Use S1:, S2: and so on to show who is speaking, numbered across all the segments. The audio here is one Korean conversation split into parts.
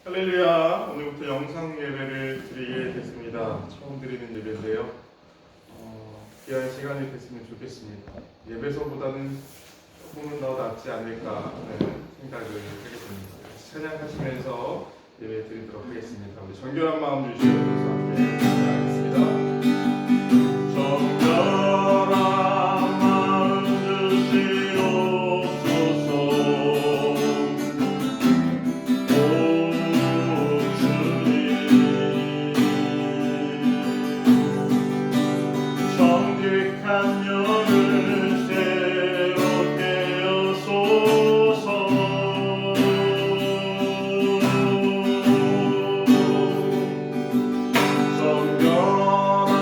S1: 할렐루야. 오늘부터 영상 예배를 드리게 됐습니다. 처음 드리는 예배인데요. 귀한 시간이 됐으면 좋겠습니다. 예배소보다는 조금은 더 낫지 않을까 하는 생각을 하게 됩니다. 찬양하시면서 예배 드리도록 하겠습니다. 우리 정결한 마음 주시옵소서. 함께 찬양하겠습니다. 정결한 마음 주시옵소서. 정직한 영을 새롭게 하소서. 정결한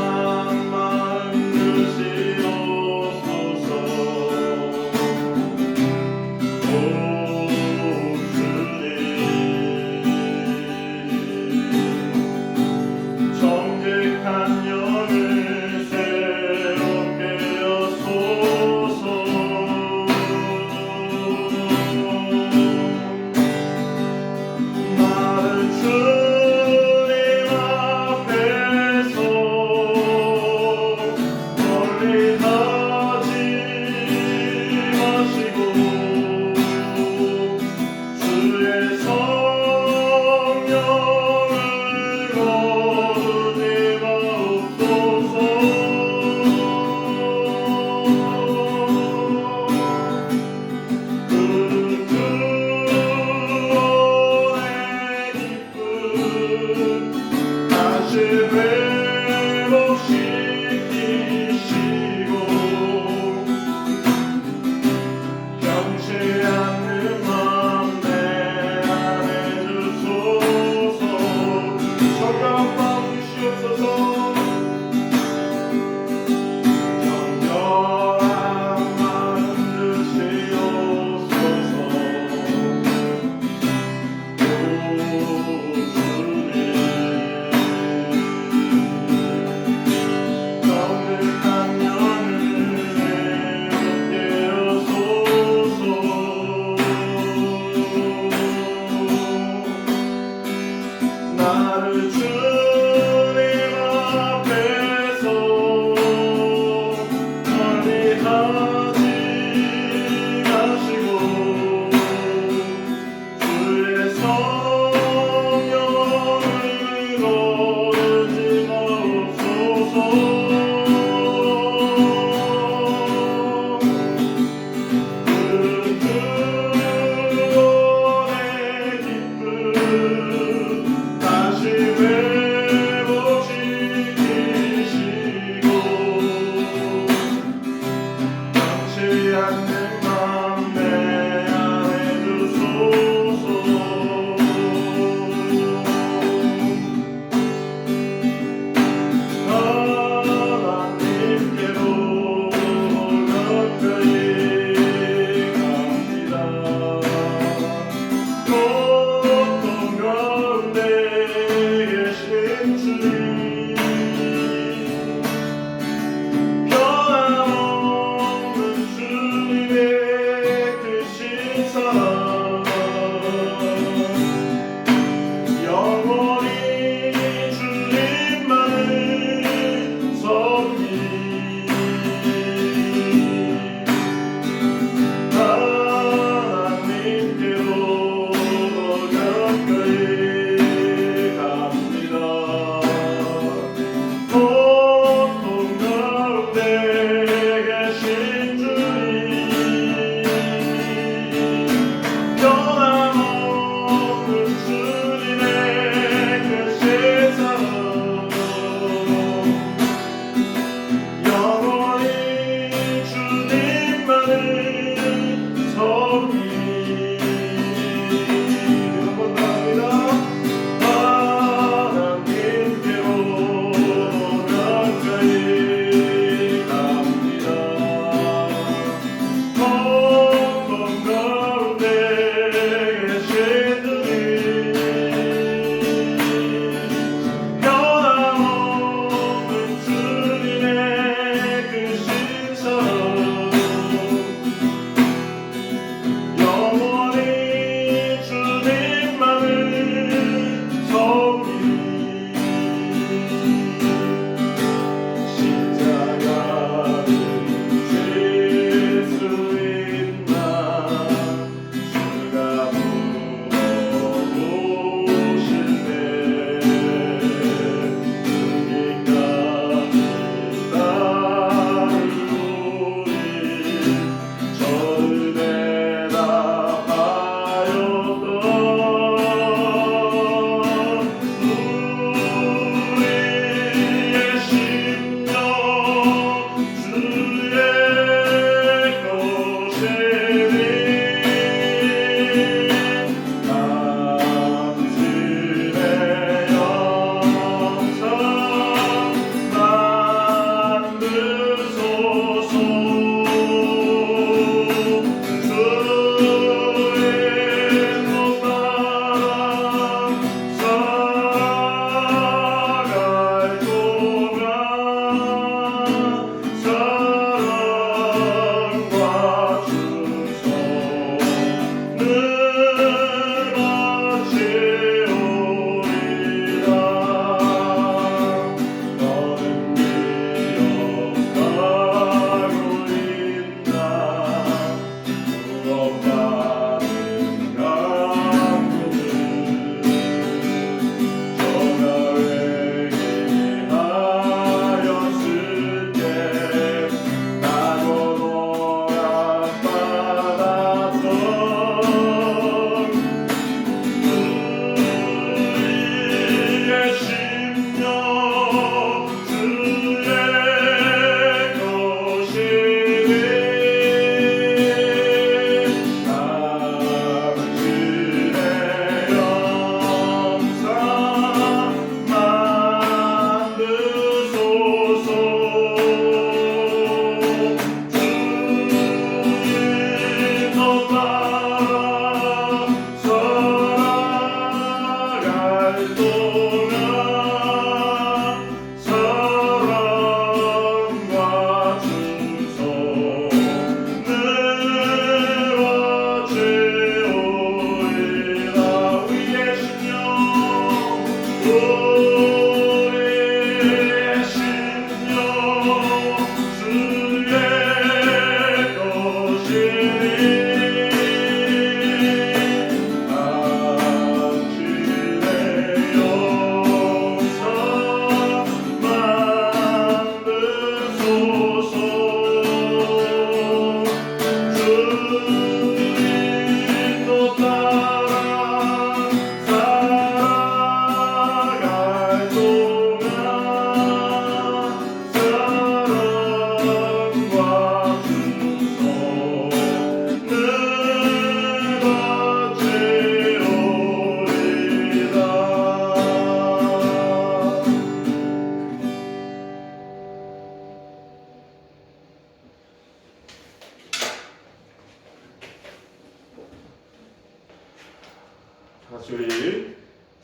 S1: 다시 우리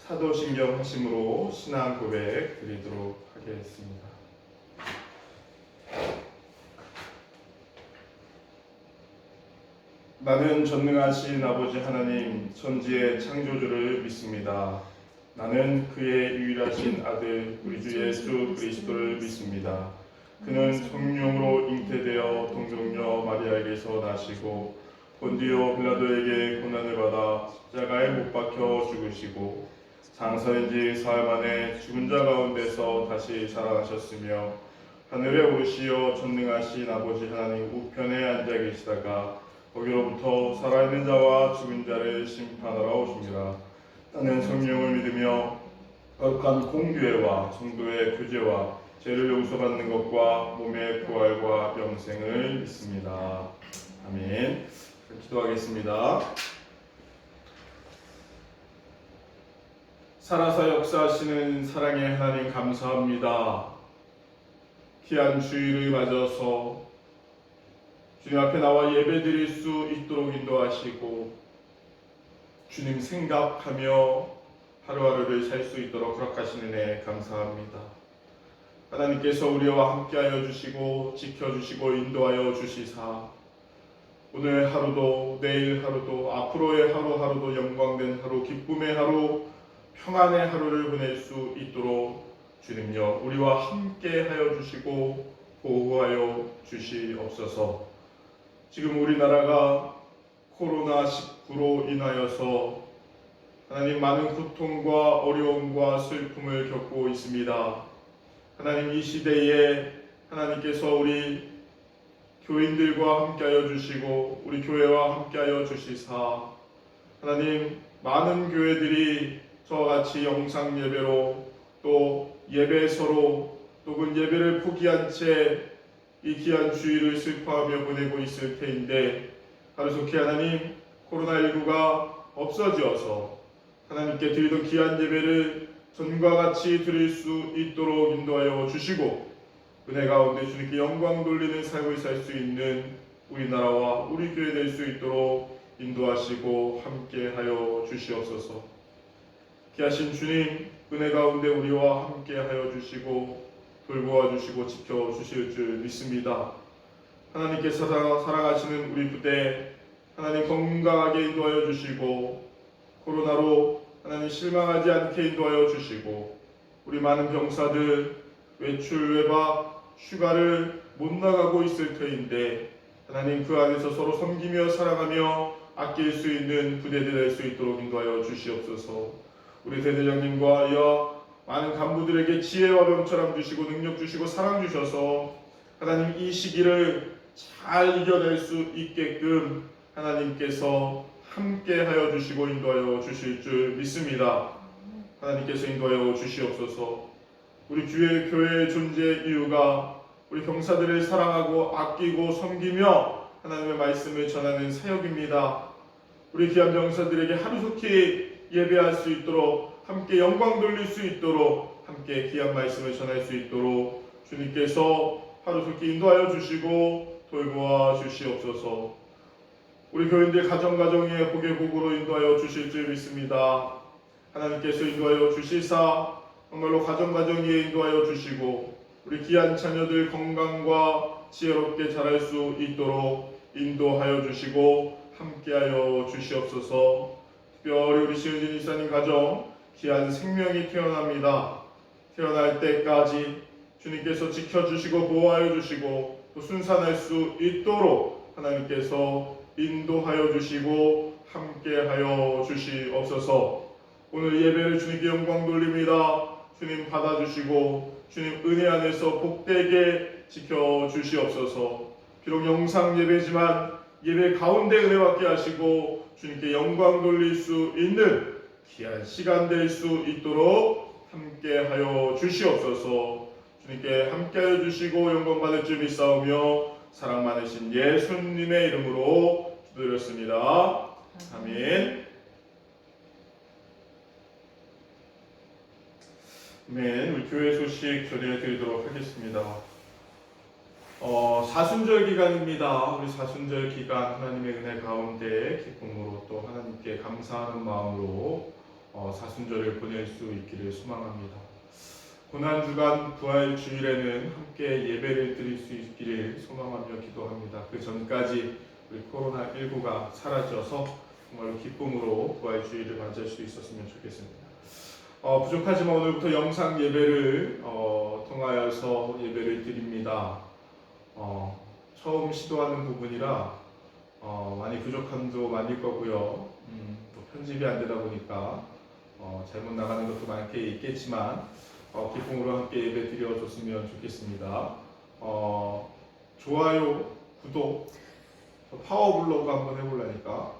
S1: 사도신경 하심으로 신앙 고백 드리도록 하겠습니다. 나는 전능하신 아버지 하나님 천지의 창조주를 믿습니다. 나는 그의 유일하신 아들 우리 주 예수 그리스도를 믿습니다. 그는 성령으로 잉태되어 동정녀 마리아에게서 나시고 본디오 빌라도에게 고난을 받아 십자가에 못 박혀 죽으시고 장사된 지 사흘 만에 죽은 자 가운데서 다시 살아나셨으며 하늘에 오르시어 전능하신 아버지 하나님 우편에 앉아 계시다가 거기로부터 살아있는 자와 죽은 자를 심판하러 오십니다. 나는 성령을 믿으며 거룩한 공교회와 성도의 교제와 죄를 용서받는 것과 몸의 부활과 영생을 믿습니다. 아멘. 기도하겠습니다. 살아서 역사하시는 사랑의 하나님 감사합니다. 귀한 주일을 맞아서 주님 앞에 나와 예배드릴 수 있도록 인도하시고 주님 생각하며 하루하루를 살 수 있도록 허락하시는 애 감사합니다. 하나님께서 우리와 함께하여 주시고 지켜주시고 인도하여 주시사 오늘 하루도 내일 하루도 앞으로의 하루하루도 영광된 하루 기쁨의 하루 평안의 하루를 보낼 수 있도록 주님여 우리와 함께하여 주시고 보호하여 주시옵소서. 지금 우리나라가 코로나19로 인하여서 하나님 많은 고통과 어려움과 슬픔을 겪고 있습니다. 하나님 이 시대에 하나님께서 우리 교인들과 함께하여 주시고 우리 교회와 함께하여 주시사 하나님 많은 교회들이 저와 같이 영상 예배로 또 예배서로 또는 예배를 포기한 채 이 귀한 주일을 슬퍼하며 보내고 있을 테인데 하루속히 하나님 코로나19가 없어지어서 하나님께 드리던 귀한 예배를 전과 같이 드릴 수 있도록 인도하여 주시고 은혜 가운데 주님께 영광 돌리는 삶을 살 수 있는 우리나라와 우리 교회 될 수 있도록 인도하시고 함께하여 주시옵소서. 귀하신 주님 은혜 가운데 우리와 함께하여 주시고 돌보아 주시고 지켜주실 줄 믿습니다. 하나님께서 사랑하시는 우리 부대 하나님 건강하게 인도하여 주시고 코로나로 하나님 실망하지 않게 인도하여 주시고 우리 많은 병사들 외출 외박 휴가를 못 나가고 있을 터인데 하나님 그 안에서 서로 섬기며 사랑하며 아낄 수 있는 부대들 될 수 있도록 인도하여 주시옵소서. 우리 대대장님과 여 많은 간부들에게 지혜와 명철함 주시고 능력 주시고 사랑 주셔서 하나님 이 시기를 잘 이겨낼 수 있게끔 하나님께서 함께하여 주시고 인도하여 주실 줄 믿습니다. 하나님께서 인도하여 주시옵소서. 우리 주의 교회의 존재 이유가 우리 병사들을 사랑하고 아끼고 섬기며 하나님의 말씀을 전하는 사역입니다. 우리 귀한 병사들에게 하루속히 예배할 수 있도록 함께 영광 돌릴 수 있도록 함께 귀한 말씀을 전할 수 있도록 주님께서 하루속히 인도하여 주시고 돌보아 주시옵소서. 우리 교인들 가정가정에 복의 복으로 인도하여 주실 줄 믿습니다. 하나님께서 인도하여 주시사 정말로 가정가정에 인도하여 주시고 우리 귀한 자녀들 건강과 지혜롭게 자랄 수 있도록 인도하여 주시고 함께하여 주시옵소서. 특별히 우리 시은진 이사님 가정 귀한 생명이 태어납니다. 태어날 때까지 주님께서 지켜주시고 보호하여 주시고 또 순산할 수 있도록 하나님께서 인도하여 주시고 함께하여 주시옵소서. 오늘 예배를 주님께 영광 돌립니다. 주님 받아주시고 주님 은혜 안에서 복되게 지켜주시옵소서. 비록 영상 예배지만 예배 가운데 은혜 받게 하시고 주님께 영광 돌릴 수 있는 귀한 시간 될 수 있도록 함께하여 주시옵소서. 주님께 함께하여 주시고 영광 받을 줄 믿사오며 사랑 많으신 예수님의 이름으로 기도드렸습니다. 아멘. 아멘. 우리 교회 소식 전해드리도록 하겠습니다. 사순절 기간입니다. 우리 사순절 기간 하나님의 은혜 가운데 기쁨으로 또 하나님께 감사하는 마음으로 사순절을 보낼 수 있기를 소망합니다. 고난주간 부활주일에는 함께 예배를 드릴 수 있기를 소망하며 기도합니다. 그 전까지 우리 코로나19가 사라져서 정말로 기쁨으로 부활주일을 맞을 수 있었으면 좋겠습니다. 부족하지만 오늘부터 영상 예배를 통하여서 예배를 드립니다. 처음 시도하는 부분이라 많이 부족함도 많을 거고요. 또 편집이 안 되다 보니까 잘못 나가는 것도 많게 있겠지만 기쁨으로 함께 예배 드려줬으면 좋겠습니다. 좋아요, 구독, 파워블로그 한번 해보려니까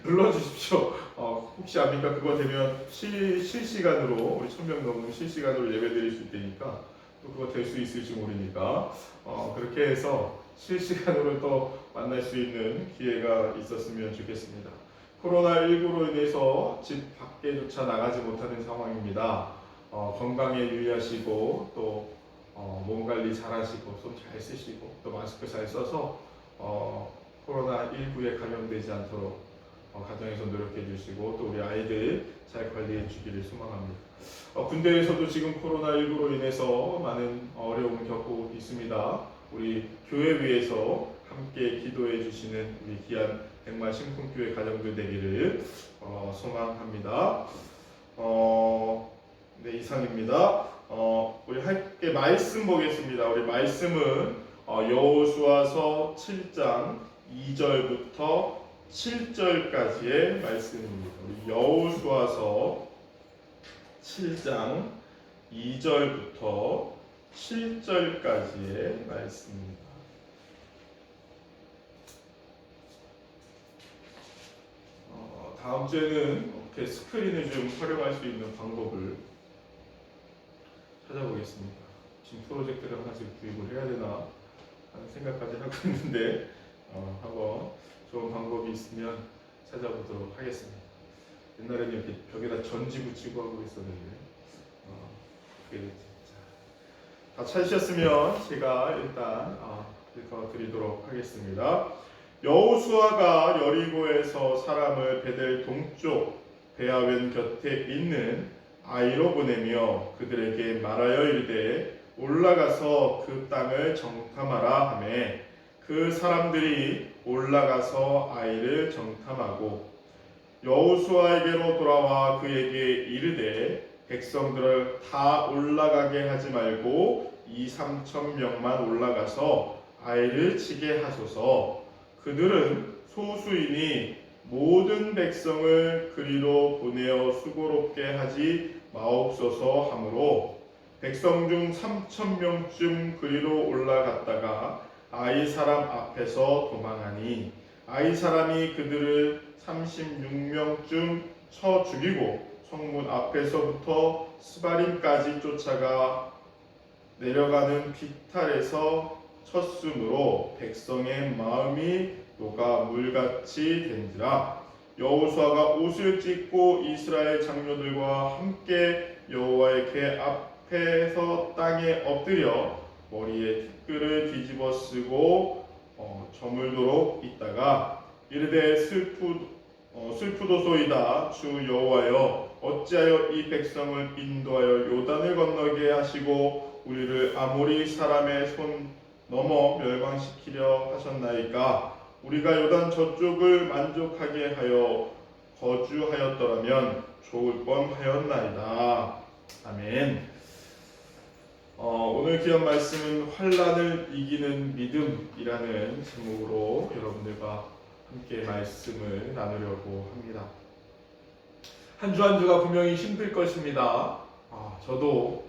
S1: 눌러주십시오. 혹시 압니까? 그거 되면 실시간으로 우리 1000명 넘는 실시간으로 예배 드릴 수 있으니까 또 그거 될 수 있을지 모르니까 그렇게 해서 실시간으로 또 만날 수 있는 기회가 있었으면 좋겠습니다. 코로나19로 인해서 집 밖에조차 나가지 못하는 상황입니다. 건강에 유의하시고 또 몸 관리 잘 하시고 손 잘 쓰시고 또 마스크 잘 써서 코로나19에 감염되지 않도록 가정에서 노력해 주시고 또 우리 아이들 잘 관리해 주기를 소망합니다. 군대에서도 지금 코로나19로 인해서 많은 어려움을 겪고 있습니다. 우리 교회 위해서 함께 기도해 주시는 우리 귀한 백마 신풍교회 가정들 되기를 소망합니다. 네, 이상입니다. 우리 함께 말씀 보겠습니다. 우리 말씀은 여호수아서 7장 2절부터 7절까지의 말씀입니다. 우리 여호수아서 7장 2절부터 7절까지의 말씀입니다. 다음 주에는 이렇게 스크린을 좀 활용할 수 있는 방법을 찾아보겠습니다. 지금 프로젝트를 하나씩 구입을 해야 되나 하는 생각까지 하고 있는데 한번 좋은 방법이 있으면 찾아보도록 하겠습니다. 옛날에는 이렇게 벽에다 전지 붙이고 하고 있었는데 어떻게 됐지? 다 찾으셨으면 제가 일단 읽어드리도록 하겠습니다. 여호수아가 여리고에서 사람을 베델 동쪽 베아웬 곁에 있는 아이로 보내며 그들에게 말하여 이르되 올라가서 그 땅을 정탐하라 하매 그 사람들이 올라가서 아이를 정탐하고 여호수아에게로 돌아와 그에게 이르되 백성들을 다 올라가게 하지 말고 2-3천 명만 올라가서 아이를 치게 하소서. 그들은 소수이니 모든 백성을 그리로 보내어 수고롭게 하지 마옵소서 하므로 백성 중 3,000명쯤 그리로 올라갔다가 아이 사람 앞에서 도망하니 아이 사람이 그들을 36명쯤 쳐 죽이고 성문 앞에서부터 스바림까지 쫓아가 내려가는 비탈에서 쳤으므로 백성의 마음이 녹아 물같이 된지라. 여호수아가 옷을 찢고 이스라엘 장로들과 함께 여호와의 궤 앞에서 땅에 엎드려 머리에 티끌을 뒤집어 쓰고 저물도록 있다가 이르되 슬프도소이다. 주 여호와여 어찌하여 이 백성을 인도하여 요단을 건너게 하시고 우리를 아모리 사람의 손 넘어 멸망시키려 하셨나이까. 우리가 요단 저쪽을 만족하게 하여 거주하였더라면 좋을 뻔하였나이다. 아멘. 오늘 귀한 말씀은 환난을 이기는 믿음이라는 제목으로 여러분들과 함께 말씀을 나누려고 합니다. 한 주 한 주가 분명히 힘들 것입니다. 저도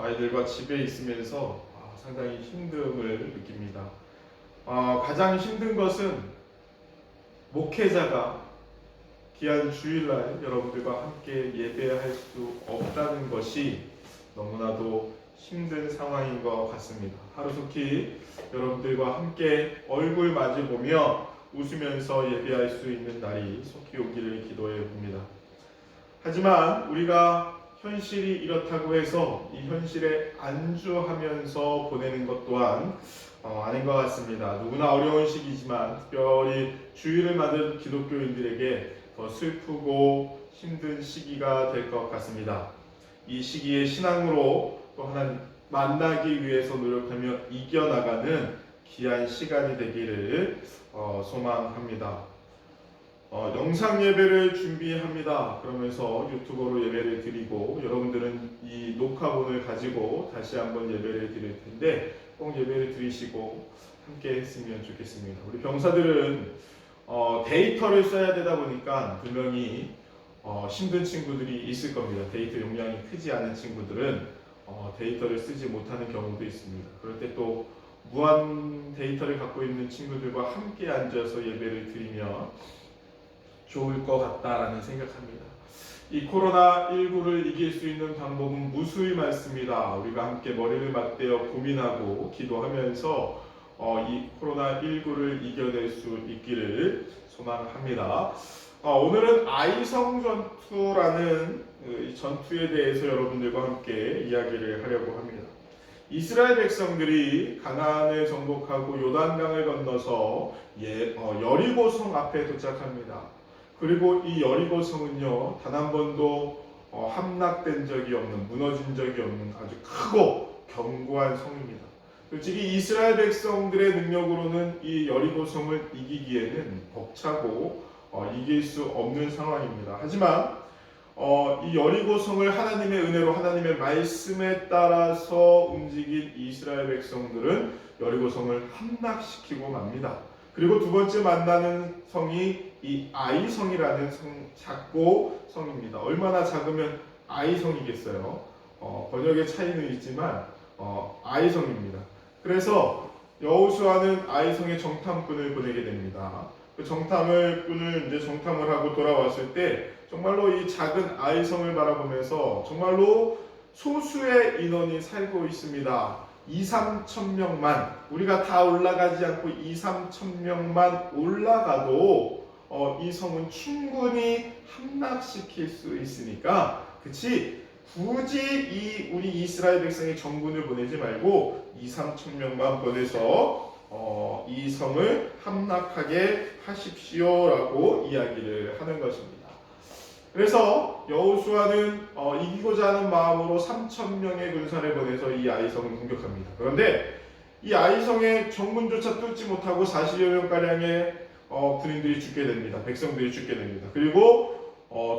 S1: 아이들과 집에 있으면서 상당히 힘듦을 느낍니다. 가장 힘든 것은 목회자가 귀한 주일날 여러분들과 함께 예배할 수 없다는 것이 너무나도 힘든 상황인 것 같습니다. 하루속히 여러분들과 함께 얼굴 마주보며 웃으면서 예배할 수 있는 날이 속히 오기를 기도해 봅니다. 하지만 우리가 현실이 이렇다고 해서 이 현실에 안주하면서 보내는 것 또한 아닌 것 같습니다. 누구나 어려운 시기지만 특별히 주일을 맞은 기독교인들에게 더 슬프고 힘든 시기가 될 것 같습니다. 이 시기에 신앙으로 또 하나님 만나기 위해서 노력하며 이겨나가는 귀한 시간이 되기를 소망합니다. 영상 예배를 준비합니다. 그러면서 유튜버로 예배를 드리고 여러분들은 이 녹화본을 가지고 다시 한번 예배를 드릴 텐데 꼭 예배를 드리시고 함께 했으면 좋겠습니다. 우리 병사들은 데이터를 써야 되다 보니까 분명히 힘든 친구들이 있을 겁니다. 데이터 용량이 크지 않은 친구들은 데이터를 쓰지 못하는 경우도 있습니다. 그럴 때 또 무한 데이터를 갖고 있는 친구들과 함께 앉아서 예배를 드리면 좋을 것 같다라는 생각합니다. 이 코로나19를 이길 수 있는 방법은 무수히 많습니다. 우리가 함께 머리를 맞대어 고민하고 기도하면서 이 코로나19를 이겨낼 수 있기를 소망합니다. 오늘은 아이성 전투라는 전투에 대해서 여러분들과 함께 이야기를 하려고 합니다. 이스라엘 백성들이 가나안을 정복하고 요단강을 건너서 여리고성 앞에 도착합니다. 그리고 이 여리고성은요, 단 한 번도 함락된 적이 없는, 무너진 적이 없는 아주 크고 견고한 성입니다. 솔직히 이스라엘 백성들의 능력으로는 이 여리고성을 이기기에는 벅차고 이길 수 없는 상황입니다. 하지만 이 여리고성을 하나님의 은혜로 하나님의 말씀에 따라서 움직인 이스라엘 백성들은 여리고성을 함락시키고 맙니다. 그리고 두 번째 만나는 성이 이 아이성이라는 작고 성입니다. 얼마나 작으면 아이성이겠어요. 번역의 차이는 있지만 아이성입니다. 그래서 여호수아는 아이성에 정탐꾼을 보내게 됩니다. 그 정탐을 이제 정탐을 하고 돌아왔을 때 정말로 이 작은 아이성을 바라보면서 정말로 소수의 인원이 살고 있습니다. 2-3천 명만, 우리가 다 올라가지 않고 2-3천 명만 올라가도 이 성은 충분히 함락시킬 수 있으니까, 그치? 굳이 우리 이스라엘 백성의 정군을 보내지 말고 2-3천 명만 보내서 이 성을 함락하게 하십시오라고 이야기를 하는 것입니다. 그래서 여호수아는 이기고자 하는 마음으로 3,000명의 군사를 보내서 이 아이성을 공격합니다. 그런데 이 아이성의 정문조차 뚫지 못하고 40여 명가량의 군인들이 죽게 됩니다. 백성들이 죽게 됩니다. 그리고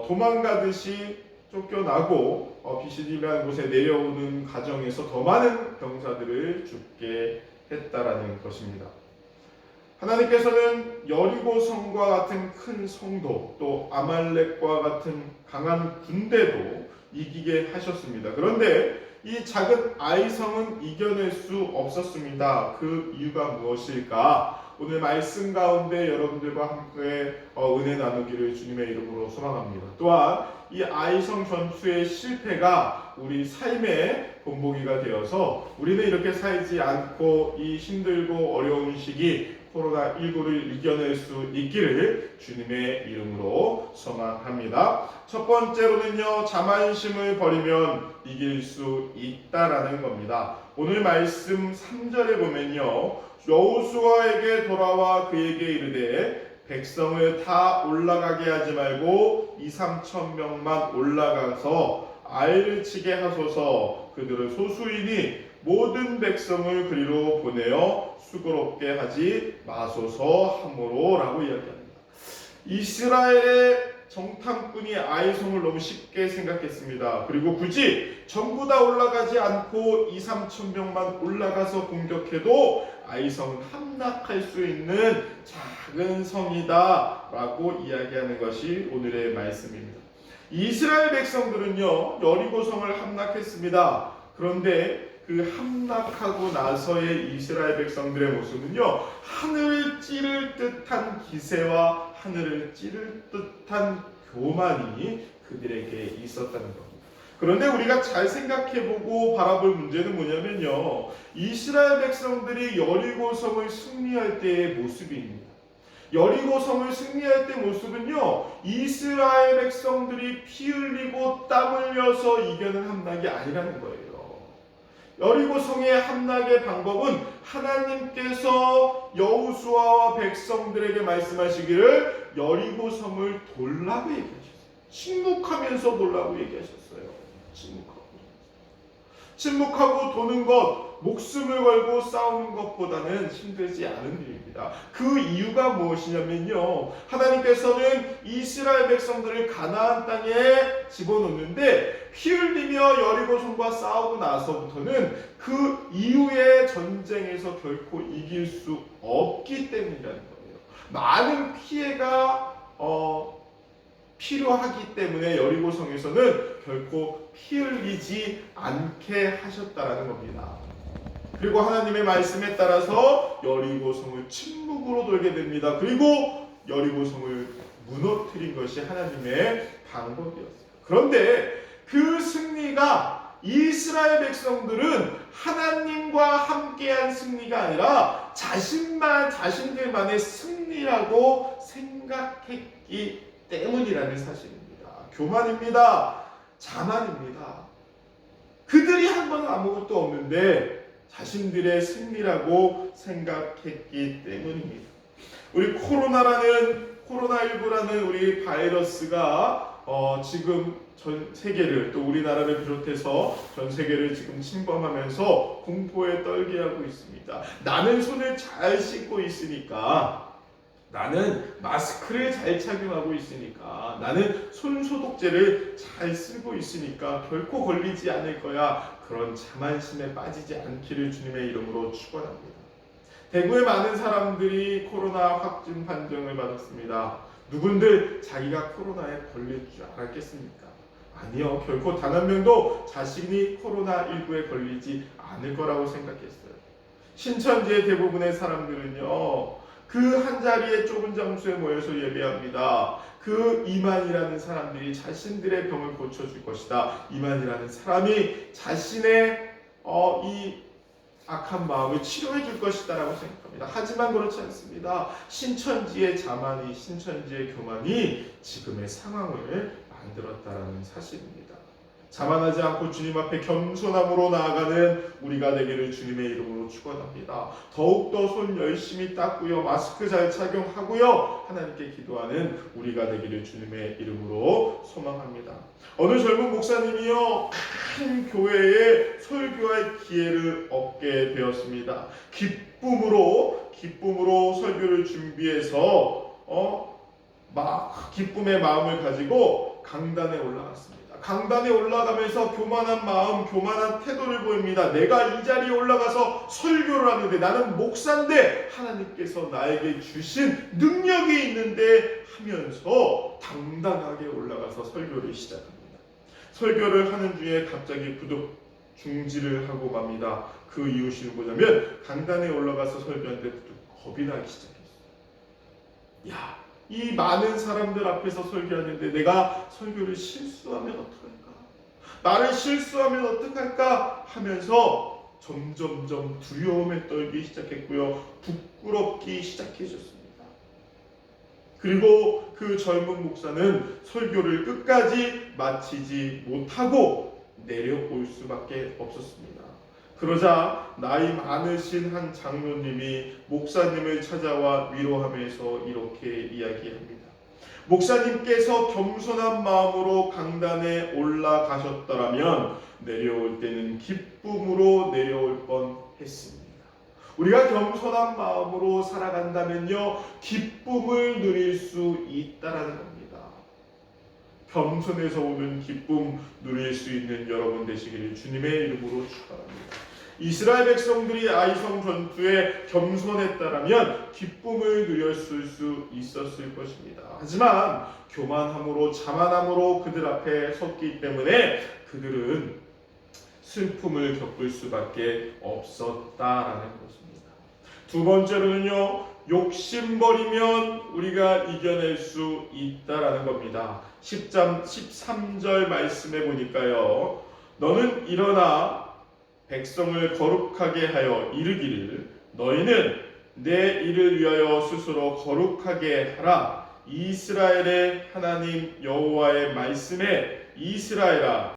S1: 도망가듯이 쫓겨나고 비시디라는 곳에 내려오는 과정에서 더 많은 병사들을 죽게 했다라는 것입니다. 하나님께서는 여리고성과 같은 큰 성도, 또 아말렉과 같은 강한 군대도 이기게 하셨습니다. 그런데 이 작은 아이성은 이겨낼 수 없었습니다. 그 이유가 무엇일까? 오늘 말씀 가운데 여러분들과 함께 은혜 나누기를 주님의 이름으로 소망합니다. 또한 이 아이성 전투의 실패가 우리 삶의 본보기가 되어서 우리는 이렇게 살지 않고 이 힘들고 어려운 시기 코로나19를 이겨낼 수 있기를 주님의 이름으로 소망합니다. 첫 번째로는요, 자만심을 버리면 이길 수 있다라는 겁니다. 오늘 말씀 3절에 보면요, 여호수아에게 돌아와 그에게 이르되 백성을 다 올라가게 하지 말고 2-3천 명만 올라가서 아이를 치게 하소서. 그들은 소수이니 모든 백성을 그리로 보내어 수고롭게 하지 마소서 하므로 라고 이야기합니다. 이스라엘의 정탐꾼이 아이성을 너무 쉽게 생각했습니다. 그리고 굳이 전부 다 올라가지 않고 2-3천 명만 올라가서 공격해도 아이성은 함락할 수 있는 작은 성이다 라고 이야기하는 것이 오늘의 말씀입니다. 이스라엘 백성들은요, 여리고성을 함락했습니다. 그런데 그 함락하고 나서의 이스라엘 백성들의 모습은요, 하늘을 찌를 듯한 기세와 하늘을 찌를 듯한 교만이 그들에게 있었다는 겁니다. 그런데 우리가 잘 생각해보고 바라볼 문제는 뭐냐면요, 이스라엘 백성들이 여리고성을 승리할 때의 모습입니다. 여리고 성을 승리할 때 모습은요, 이스라엘 백성들이 피 흘리고 땀 흘려서 이겨낸 함락이 아니라는 거예요. 여리고 성의 함락의 방법은 하나님께서 여호수아와 백성들에게 말씀하시기를 여리고 성을 돌라고 얘기하셨어요. 침묵하면서 돌라고 얘기하셨어요. 침묵하고 도는 것, 목숨을 걸고 싸우는 것보다는 힘들지 않은 일입니다. 그 이유가 무엇이냐면요, 하나님께서는 이스라엘 백성들을 가나안 땅에 집어넣는데 피 흘리며 여리고성과 싸우고 나서부터는 그 이후의 전쟁에서 결코 이길 수 없기 때문이라는 거예요. 많은 피해가 필요하기 때문에 여리고성에서는 결코 피 흘리지 않게 하셨다라는 겁니다. 그리고 하나님의 말씀에 따라서 여리고성을 침묵으로 돌게 됩니다. 그리고 여리고성을 무너뜨린 것이 하나님의 방법이었어요. 그런데 그 승리가 이스라엘 백성들은 하나님과 함께한 승리가 아니라 자신들만의 승리라고 생각했기 때문이라는 사실입니다. 교만입니다. 자만입니다. 그들이 한 건 아무것도 없는데 자신들의 승리라고 생각했기 때문입니다. 우리 코로나19라는 우리 바이러스가 지금 전 세계를, 또 우리나라를 비롯해서 전 세계를 지금 침범하면서 공포에 떨게 하고 있습니다. 나는 손을 잘 씻고 있으니까, 나는 마스크를 잘 착용하고 있으니까, 나는 손소독제를 잘 쓰고 있으니까 결코 걸리지 않을 거야, 그런 자만심에 빠지지 않기를 주님의 이름으로 축원합니다. 대구의 많은 사람들이 코로나 확진 판정을 받았습니다. 누군들 자기가 코로나에 걸릴 줄 알았겠습니까? 아니요, 결코 단 한 명도 자신이 코로나19에 걸리지 않을 거라고 생각했어요. 신천지의 대부분의 사람들은요, 그 한 자리에 좁은 장소에 모여서 예배합니다. 그 이만이라는 사람들이 자신들의 병을 고쳐줄 것이다. 이만이라는 사람이 자신의 이 악한 마음을 치료해 줄 것이다 라고 생각합니다. 하지만 그렇지 않습니다. 신천지의 자만이, 신천지의 교만이 지금의 상황을 만들었다라는 사실입니다. 자만하지 않고 주님 앞에 겸손함으로 나아가는 우리가 되기를 주님의 이름으로 축원합니다. 더욱더 손 열심히 닦고요, 마스크 잘 착용하고요, 하나님께 기도하는 우리가 되기를 주님의 이름으로 소망합니다. 어느 젊은 목사님이요, 큰 교회에 설교할 기회를 얻게 되었습니다. 기쁨으로 설교를 준비해서 기쁨의 마음을 가지고 강단에 올라갔습니다. 강단에 올라가면서 교만한 마음, 교만한 태도를 보입니다. 내가 이 자리에 올라가서 설교를 하는데, 나는 목사인데 하나님께서 나에게 주신 능력이 있는데 하면서 당당하게 올라가서 설교를 시작합니다. 설교를 하는 중에 갑자기 부득 중지를 하고 맙니다. 그 이유는 뭐냐면, 강단에 올라가서 설교하는데 겁이 나기 시작했어요. 이 많은 사람들 앞에서 설교하는데 내가 설교를 실수하면 어떡할까? 나를 실수하면 어떡할까? 하면서 점점점 두려움에 떨기 시작했고요. 부끄럽기 시작해졌습니다. 그리고 그 젊은 목사는 설교를 끝까지 마치지 못하고 내려올 수밖에 없었습니다. 그러자 나이 많으신 한 장로님이 목사님을 찾아와 위로하면서 이렇게 이야기합니다. 목사님께서 겸손한 마음으로 강단에 올라가셨더라면 내려올 때는 기쁨으로 내려올 뻔했습니다. 우리가 겸손한 마음으로 살아간다면요, 기쁨을 누릴 수 있다라는 겁니다. 겸손에서 오는 기쁨 누릴 수 있는 여러분 되시기를 주님의 이름으로 축원합니다. 이스라엘 백성들이 아이성 전투에 겸손했다라면 기쁨을 누렸을 수 있었을 것입니다. 하지만 교만함으로, 자만함으로 그들 앞에 섰기 때문에 그들은 슬픔을 겪을 수밖에 없었다라는 것입니다. 두 번째로는요, 욕심버리면 우리가 이겨낼 수 있다라는 겁니다. 13절 말씀해 보니까요, 너는 일어나 백성을 거룩하게 하여 이르기를, 너희는 내 이를 위하여 스스로 거룩하게 하라. 이스라엘의 하나님 여호와의 말씀에 이스라엘아